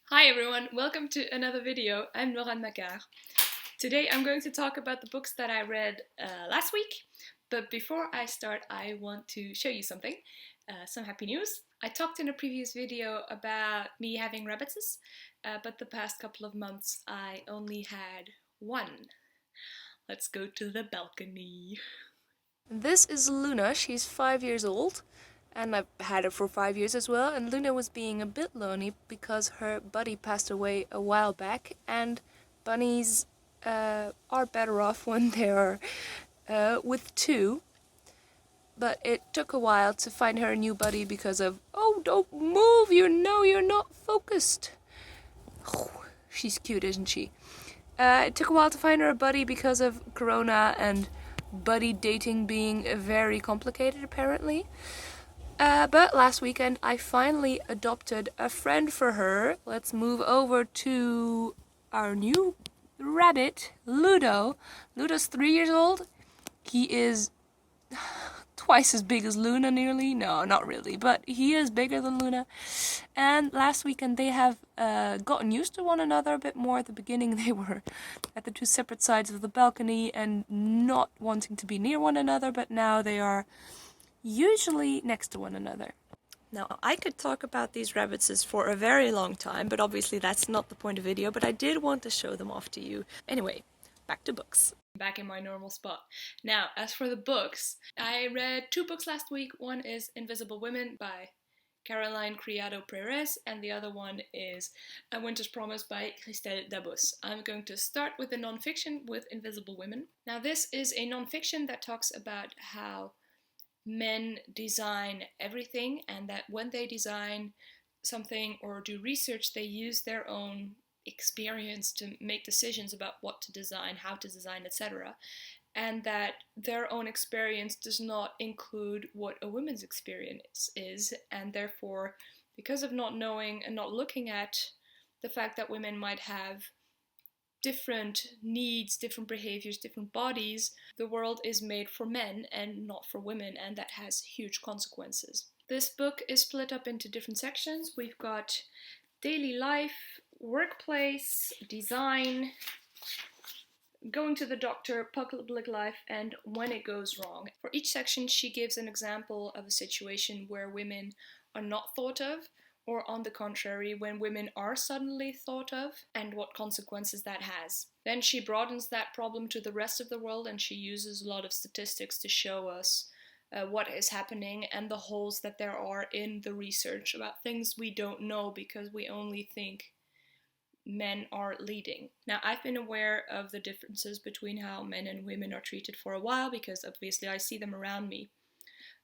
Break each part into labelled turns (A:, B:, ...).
A: Hi everyone, welcome to another video. I'm Laurent Macquart. Today I'm going to talk about the books that I read last week, but before I start I want to show you something, some happy news. I talked in a previous video about me having rabbits, but the past couple of months I only had one. Let's go to the balcony.
B: This is Luna. She's 5 years old, and I've had her for 5 years as well. And Luna was being a bit lonely because her buddy passed away a while back, and bunnies are better off when they're with two. But it took a while to find her a new buddy because of, oh, don't move, you're not focused. She's cute, isn't she? It took a while to find her a buddy because of Corona and buddy dating being very complicated, apparently. But last weekend I finally adopted a friend for her. Let's move over to our new rabbit, Ludo. Ludo's 3 years old. He is twice as big as Luna, nearly. No, not really, but he is bigger than Luna. And last weekend they have gotten used to one another a bit more. At the beginning they were at the two separate sides of the balcony and not wanting to be near one another, but now they are usually next to one another. Now, I could talk about these rabbits for a very long time, but obviously that's not the point of the video, but I did want to show them off to you. Anyway, back to books.
A: Back in my normal spot. Now, as for the books, I read two books last week. One is Invisible Women by Criado Perez, and the other one is A Winter's Promise by Christelle Dabos. I'm going to start with the non-fiction with Invisible Women. Now, this is a non-fiction that talks about how men design everything, and that when they design something or do research, they use their own experience to make decisions about what to design, how to design, etc. And that their own experience does not include what a woman's experience is, and therefore, because of not knowing and not looking at the fact that women might have different needs, different behaviors, different bodies, the world is made for men and not for women, and that has huge consequences. This book is split up into different sections. We've got daily life, workplace, design, going to the doctor, public life, and when it goes wrong. For each section, she gives an example of a situation where women are not thought of, or on the contrary, when women are suddenly thought of, and what consequences that has. Then she broadens that problem to the rest of the world, and she uses a lot of statistics to show us what is happening and the holes that there are in the research about things we don't know because we only think men are leading. Now, I've been aware of the differences between how men and women are treated for a while because obviously I see them around me.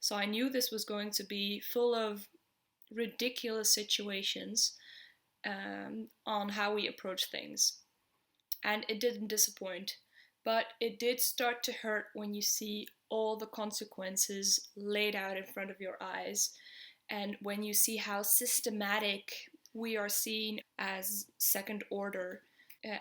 A: So I knew this was going to be full of ridiculous situations on how we approach things. And it didn't disappoint, but it did start to hurt when you see all the consequences laid out in front of your eyes, and when you see how systematic we are seen as second order,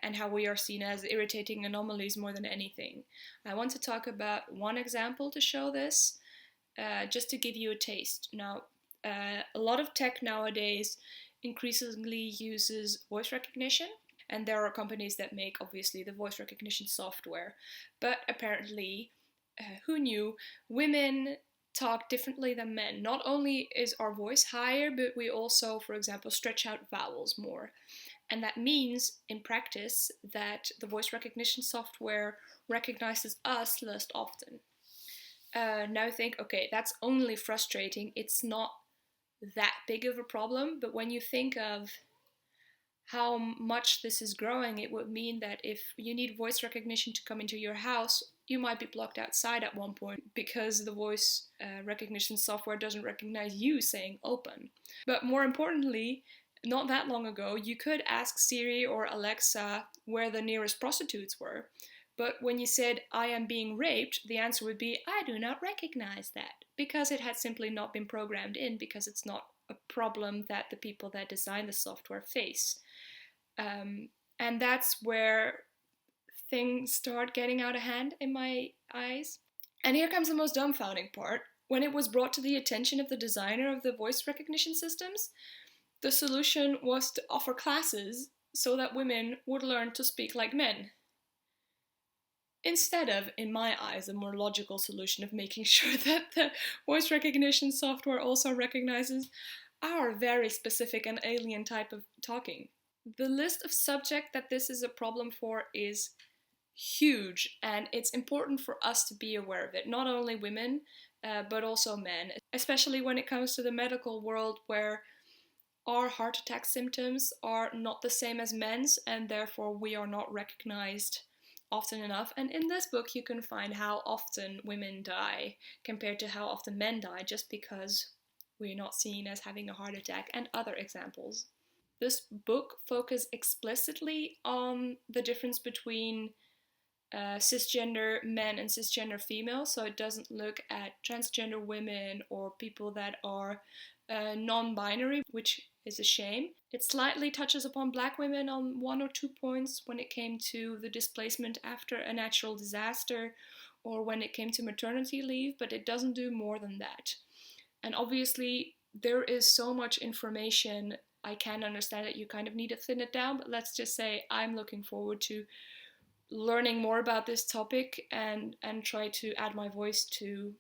A: and how we are seen as irritating anomalies more than anything. I want to talk about one example to show this, just to give you a taste. Now, a lot of tech nowadays increasingly uses voice recognition, and there are companies that make obviously the voice recognition software, but apparently, who knew, women talk differently than men. Not only is our voice higher, but we also, for example, stretch out vowels more. And that means, in practice, that the voice recognition software recognizes us less often. Now think, okay, that's only frustrating. It's not that big of a problem, but when you think of how much this is growing, it would mean that if you need voice recognition to come into your house, you might be blocked outside at one point because the voice recognition software doesn't recognize you saying open. But more importantly, not that long ago, you could ask Siri or Alexa where the nearest prostitutes were. But when you said, I am being raped, the answer would be, I do not recognize that, because it had simply not been programmed in, because it's not a problem that the people that design the software face. And that's where things start getting out of hand in my eyes. And here comes the most dumbfounding part. When it was brought to the attention of the designer of the voice recognition systems, The solution was to offer classes so that women would learn to speak like men. Instead of, in my eyes, a more logical solution of making sure that the voice recognition software also recognizes our very specific and alien type of talking. The list of subjects that this is a problem for is huge, and it's important for us to be aware of it. Not only women, but also men, especially when it comes to the medical world, where our heart attack symptoms are not the same as men's, and therefore we are not recognized often enough. And in this book you can find how often women die compared to how often men die, just because we're not seen as having a heart attack, and other examples. This book focuses explicitly on the difference between cisgender men and cisgender females, so it doesn't look at transgender women or people that are non-binary, which is a shame. It slightly touches upon black women on 1 or 2 points when it came to the displacement after a natural disaster or when it came to maternity leave, but it doesn't do more than that. And obviously there is so much information, I can understand that you kind of need to thin it down, but let's just say I'm looking forward to learning more about this topic and try to add my voice to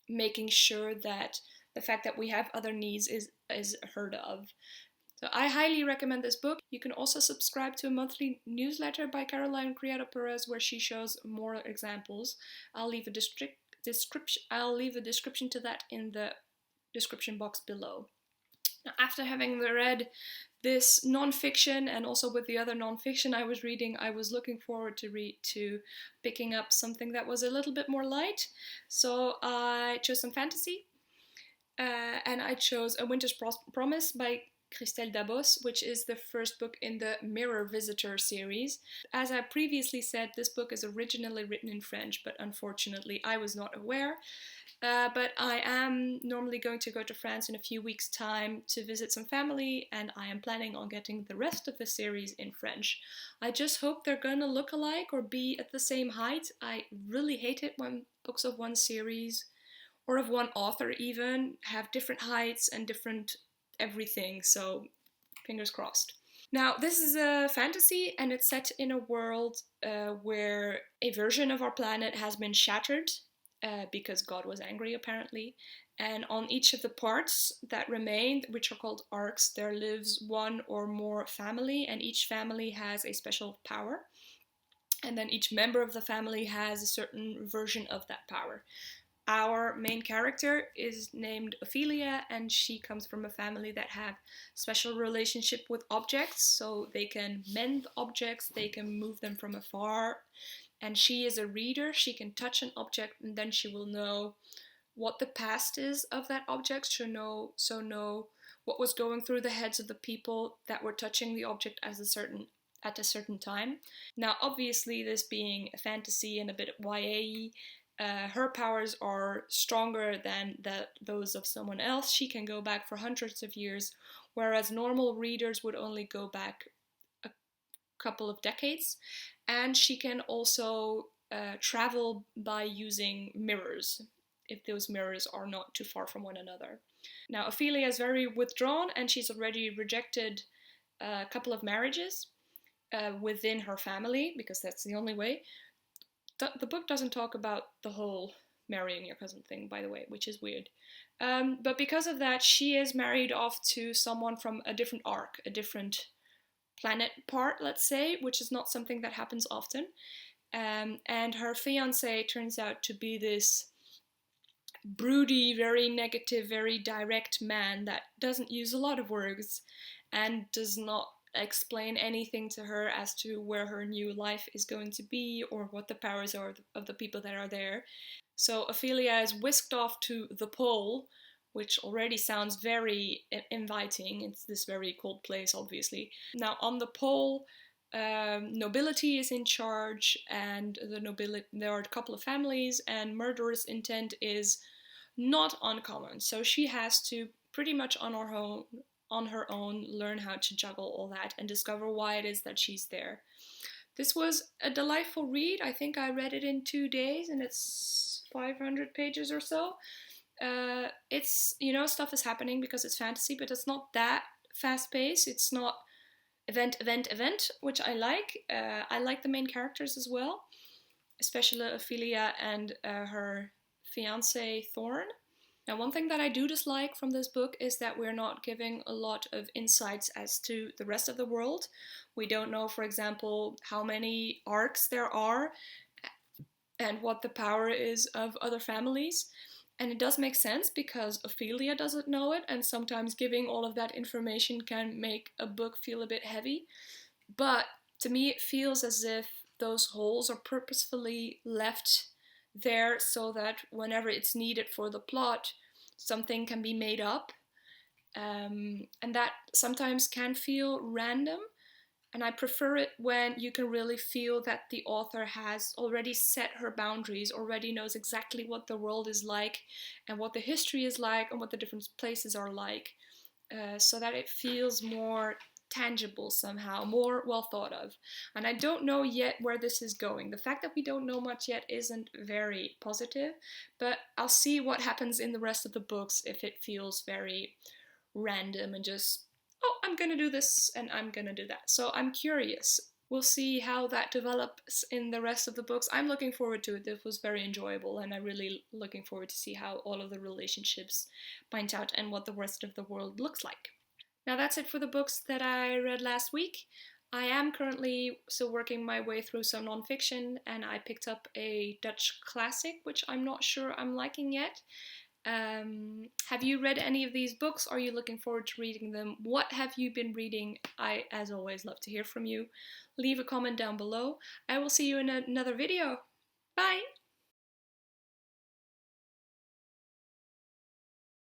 A: making sure that the fact that we have other needs is heard of. So I highly recommend this book. You can also subscribe to a monthly newsletter by Caroline Criado Perez where she shows more examples. I'll leave a description to that in the description box below. Now, after having read this non-fiction and also with the other non-fiction I was reading, I was looking forward to picking up something that was a little bit more light. So I chose some fantasy, and I chose A Winter's Promise by Christelle Dabos, which is the first book in the Mirror Visitor series. As I previously said, this book is originally written in French, but unfortunately I was not aware. But I am normally going to go to France in a few weeks' time to visit some family, and I am planning on getting the rest of the series in French. I just hope they're gonna look alike or be at the same height. I really hate it when books of one series, or of one author even, have different heights and different everything, so fingers crossed. Now, this is a fantasy, and it's set in a world where a version of our planet has been shattered because God was angry, apparently. And on each of the parts that remain, which are called arcs, there lives one or more family, and each family has a special power. And then each member of the family has a certain version of that power. Our main character is named Ophelia, and she comes from a family that have special relationship with objects, so they can mend objects, they can move them from afar, and she is a reader. She can touch an object and then she will know what the past is of that object, know what was going through the heads of the people that were touching the object at a certain time. Now, obviously, this being a fantasy and a bit YA, her powers are stronger than those of someone else. She can go back for hundreds of years, whereas normal readers would only go back a couple of decades. And she can also travel by using mirrors, if those mirrors are not too far from one another. Now, Ophelia is very withdrawn, and she's already rejected a couple of marriages within her family, because that's the only way. The book doesn't talk about the whole marrying your cousin thing, by the way, which is weird. But because of that, she is married off to someone from a different arc, a different planet part, let's say, which is not something that happens often. And her fiance turns out to be this broody, very negative, very direct man that doesn't use a lot of words and does not explain anything to her as to where her new life is going to be or what the powers are of the people that are there. So Ophelia is whisked off to the pole, which already sounds very inviting. It's this very cold place, obviously. Now, on the pole, nobility is in charge, and there are a couple of families, and murderous intent is not uncommon. So she has to pretty much on her own learn how to juggle all that and discover why it is that she's there. This was a delightful read. I think I read it in 2 days, and it's 500 pages or so. It's, stuff is happening because it's fantasy, but it's not that fast paced. It's not event, which I like. I like the main characters as well, especially Ophelia and her fiance Thorn. Now, one thing that I do dislike from this book is that we're not giving a lot of insights as to the rest of the world. We don't know, for example, how many arcs there are and what the power is of other families. And it does make sense because Ophelia doesn't know it, and sometimes giving all of that information can make a book feel a bit heavy. But to me, it feels as if those holes are purposefully left there so that whenever it's needed for the plot, something can be made up. And that sometimes can feel random. And I prefer it when you can really feel that the author has already set her boundaries, already knows exactly what the world is like, and what the history is like, and what the different places are like, so that it feels more tangible somehow, more well thought of. And I don't know yet where this is going. The fact that we don't know much yet isn't very positive, but I'll see what happens in the rest of the books if it feels very random and just, oh, I'm gonna do this and I'm gonna do that. So I'm curious. We'll see how that develops in the rest of the books. I'm looking forward to it. This was very enjoyable, and I'm really looking forward to see how all of the relationships point out and what the rest of the world looks like. Now that's it for the books that I read last week. I am currently still working my way through some nonfiction, and I picked up a Dutch classic, which I'm not sure I'm liking yet. Have you read any of these books? Are you looking forward to reading them? What have you been reading? I, as always, love to hear from you. Leave a comment down below. I will see you in another video. Bye!